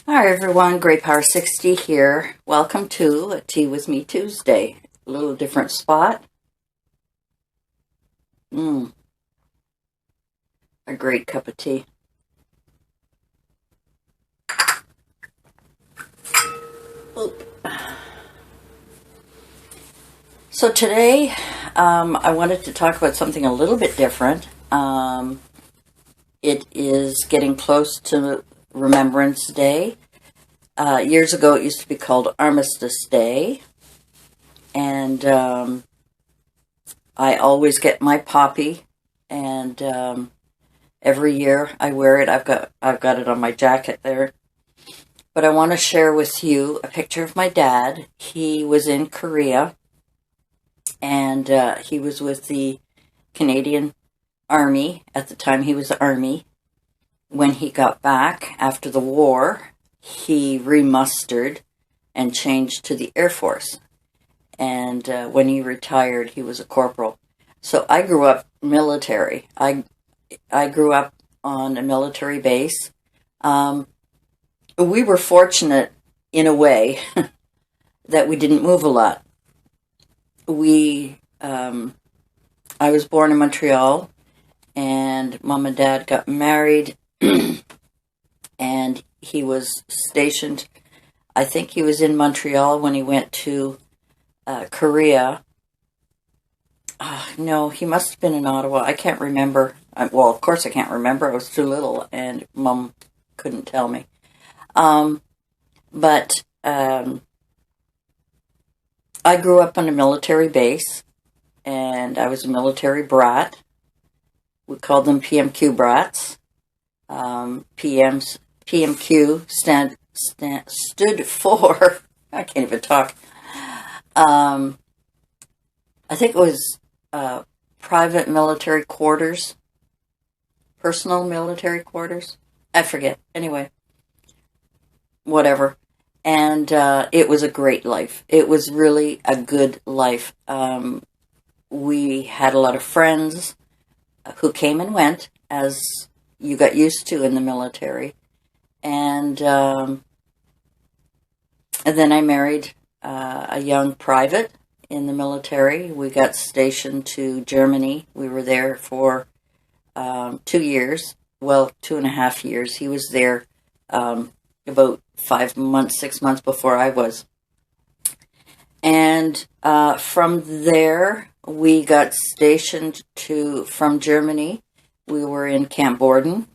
Hi everyone, Great Power 60 here. Welcome to a Tea With Me Tuesday. A little different spot. A great cup of tea. Oop. So today, I wanted to talk about something a little bit different. It is getting close to Remembrance Day. Years ago, it used to be called Armistice Day. And I always get my poppy, and every year I wear it. I've got it on my jacket there. But I want to share with you a picture of my dad. He was in Korea, and he was with the Canadian Army. At the time, he was the Army. When he got back after the war, he remustered and changed to the Air Force. And when he retired, he was a corporal. So I grew up military. I grew up on a military base. We were fortunate in a way that we didn't move a lot. I was born in Montreal, and Mom and Dad got married, and he was stationed. I think he was in Montreal when he went to Korea. No, he must have been in Ottawa. I can't remember. Well, of course I can't remember. I was too little, and Mom couldn't tell me. But I grew up on a military base, and I was a military brat. We called them PMQ brats. PMQ stood for, I can't even talk. I think it was private military quarters, personal military quarters. I forget. Anyway, whatever. And it was a great life. It was really a good life. We had a lot of friends who came and went, as you got used to in the military. And then I married a young private in the military. We got stationed to Germany. We were there for 2 years. Well, 2.5 years. He was there about 5 months, 6 months before I was. And from there, we got stationed from Germany. We were in Camp Borden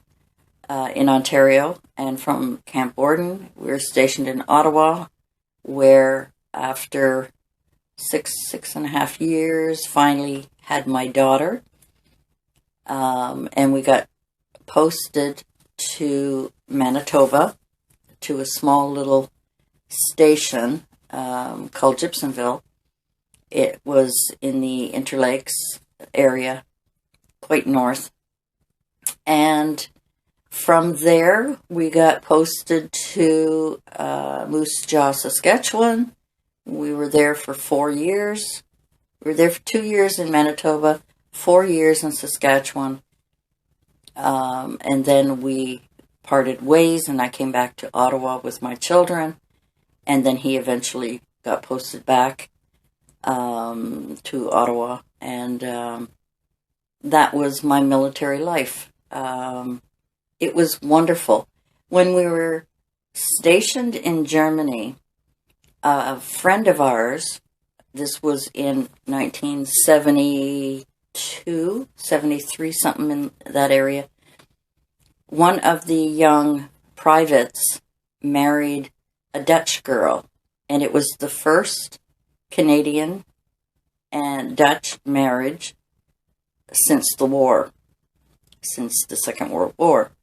in Ontario. And from Camp Borden, we were stationed in Ottawa, where after 6.5 years, finally had my daughter. And we got posted to Manitoba, to a small little station called Gibsonville. It was in the Interlakes area, quite north. And from there, we got posted to Moose Jaw, Saskatchewan. We were there for 4 years. We were there for 2 years in Manitoba, 4 years in Saskatchewan. And then we parted ways, and I came back to Ottawa with my children. And then he eventually got posted back to Ottawa. And that was my military life. It was wonderful. When we were stationed in Germany, a friend of ours, this was in 1972, 73, something in that area, one of the young privates married a Dutch girl, and it was the first Canadian and Dutch marriage since the war, since the Second World War.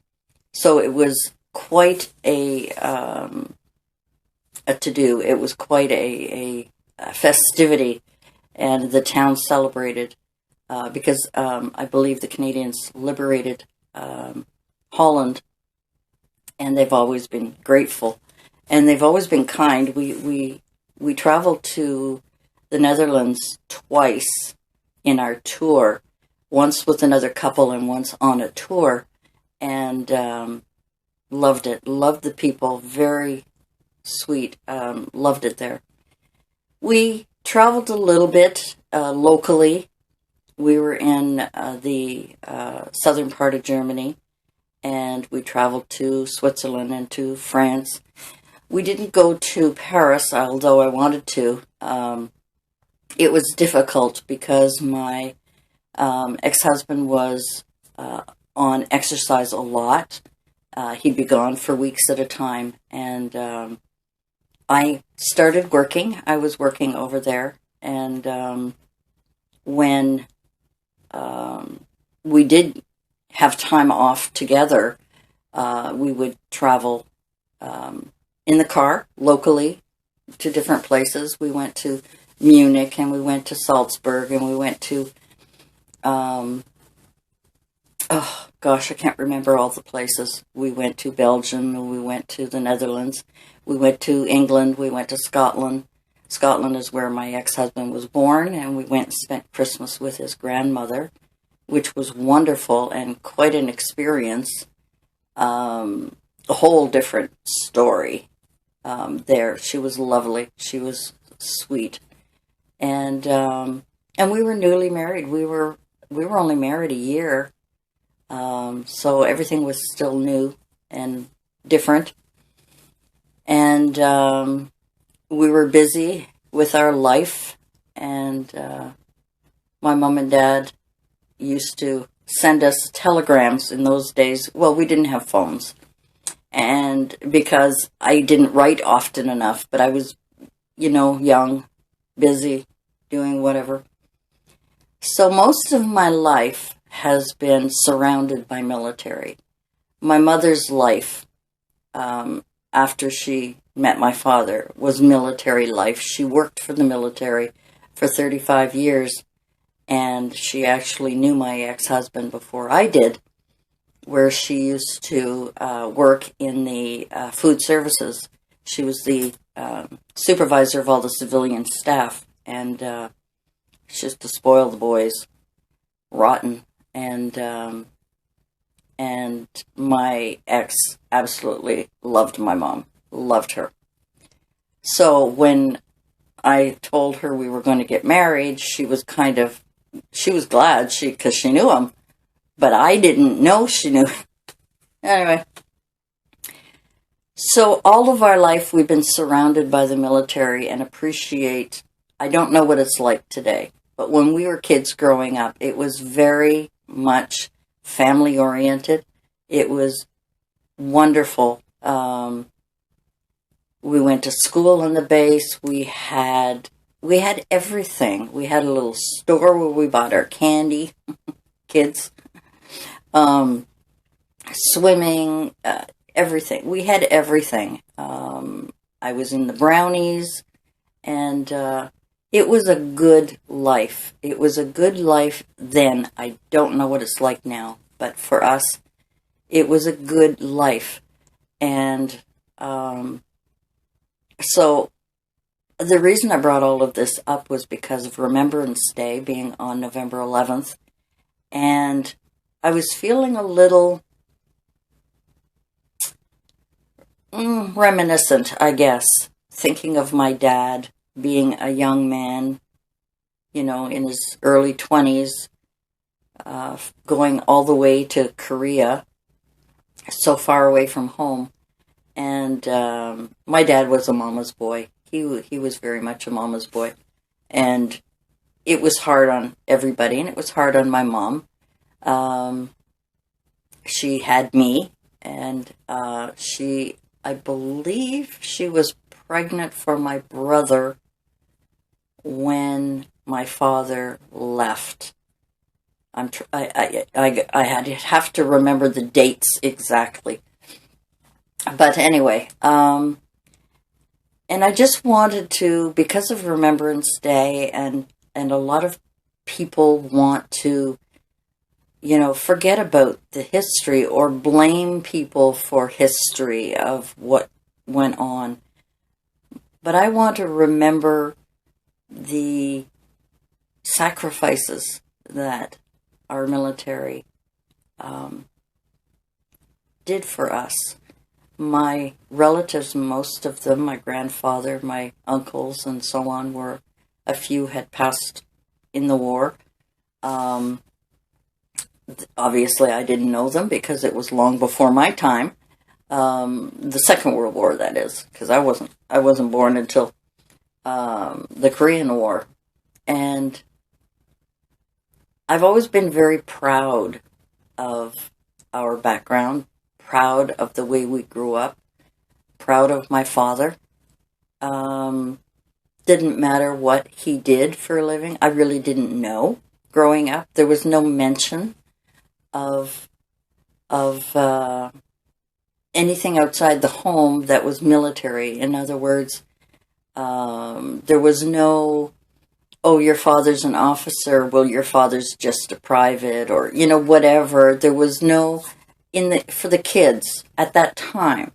So it was quite a to-do. It was quite a festivity, and the town celebrated because I believe the Canadians liberated Holland, and they've always been grateful, and they've always been kind. We traveled to the Netherlands twice in our tour, once with another couple and once on a tour, and Loved it. Loved the people. Very sweet. Loved it there. We traveled a little bit locally. We were in the southern part of Germany, and we traveled to Switzerland and to France. We didn't go to Paris, although I wanted to. It was difficult because my ex-husband was on exercise a lot. He'd be gone for weeks at a time, and I started working. I was working over there, and when we did have time off together, we would travel in the car locally to different places. We went to Munich, and we went to Salzburg, and we went to, oh gosh, I can't remember all the places. We went to Belgium, and we went to the Netherlands. We went to England. We went to Scotland. Scotland is where my ex-husband was born, and we went and spent Christmas with his grandmother, which was wonderful and quite an experience. A whole different story there. She was lovely. She was sweet, and we were newly married. We were only married a year, so everything was still new and different, and we were busy with our life, and my mom and dad used to send us telegrams in those days. Well, we didn't have phones, and because I didn't write often enough, but I was, young, busy, doing whatever. So most of my life has been surrounded by military. My mother's life, after she met my father, was military life. She worked for the military for 35 years, and she actually knew my ex-husband before I did, where she used to work in the food services. She was the supervisor of all the civilian staff, and she used to spoil the boys rotten. And my ex absolutely loved my mom, loved her. So when I told her we were going to get married, she was glad because she knew him, but I didn't know she knew. Anyway, so all of our life we've been surrounded by the military and appreciate. I don't know what it's like today, but when we were kids growing up, it was very much family oriented. It was wonderful. We went to school on the base. We had everything. We had a little store where we bought our candy, kids, swimming, everything. We had everything. I was in the brownies, and it was a good life. It was a good life then. I don't know what it's like now, but for us, it was a good life. And so the reason I brought all of this up was because of Remembrance Day being on November 11th. And I was feeling a little reminiscent, I guess, thinking of my dad being a young man, in his early 20s, going all the way to Korea, so far away from home. And my dad was a mama's boy. He was very much a mama's boy. And it was hard on everybody, and it was hard on my mom. She had me, and I believe she was pregnant for my brother when my father left. I have to remember the dates exactly. But anyway, and I just wanted to, because of Remembrance Day, and a lot of people want to, forget about the history or blame people for history of what went on. But I want to remember the sacrifices that our military did for us. My relatives, most of them, my grandfather, my uncles, and so on, a few had passed in the war. Obviously, I didn't know them because it was long before my time. The Second World War, that is, because I wasn't born until the Korean War. And I've always been very proud of our background, proud of the way we grew up, proud of my father. Didn't matter what he did for a living. I really didn't know growing up. There was no mention of anything outside the home that was military. In other words, there was no, oh, your father's an officer, well, your father's just a private, or, whatever. There was no, for the kids at that time,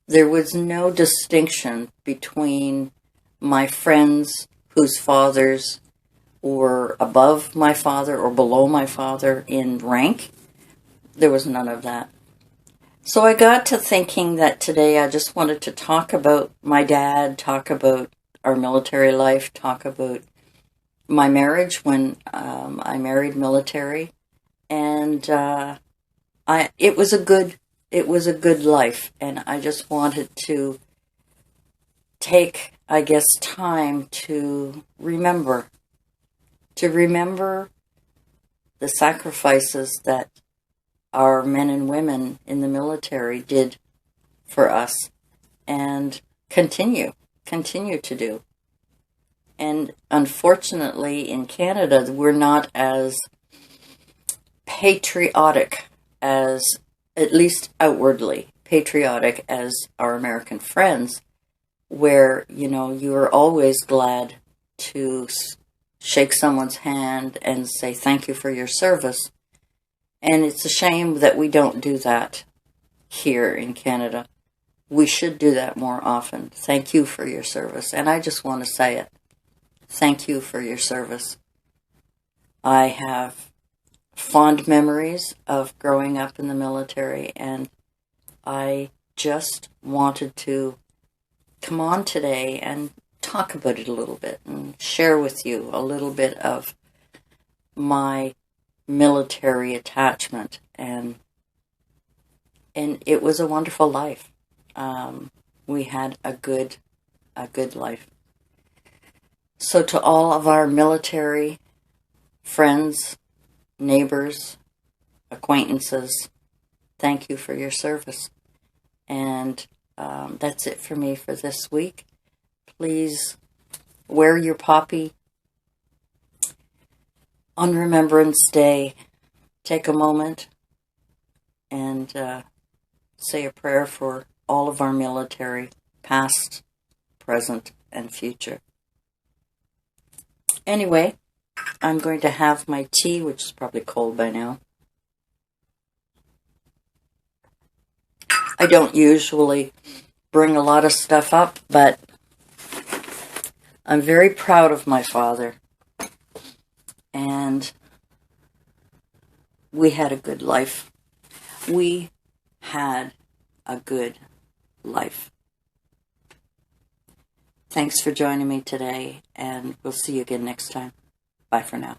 there was no distinction between my friends whose fathers were above my father or below my father in rank. There was none of that. So I got to thinking that today I just wanted to talk about my dad, talk about our military life, talk about my marriage when I married military, and it was a good life, and I just wanted to take, I guess, time to remember the sacrifices that our men and women in the military did for us and continue to do. And unfortunately, in Canada, we're not as patriotic as, at least outwardly, patriotic as our American friends, where, you are always glad to shake someone's hand and say thank you for your service. And it's a shame that we don't do that here in Canada. We should do that more often. Thank you for your service. And I just want to say it. Thank you for your service. I have fond memories of growing up in the military, and I just wanted to come on today and talk about it a little bit and share with you a little bit of my military attachment, and it was a wonderful life. We had a good life. So to all of our military friends, neighbors, acquaintances, thank you for your service. And that's it for me for this week. Please wear your poppy on Remembrance Day. Take a moment and say a prayer for all of our military, past, present, and future. Anyway, I'm going to have my tea, which is probably cold by now. I don't usually bring a lot of stuff up, but I'm very proud of my father. And we had a good life. We had a good life. Thanks for joining me today, and we'll see you again next time. Bye for now.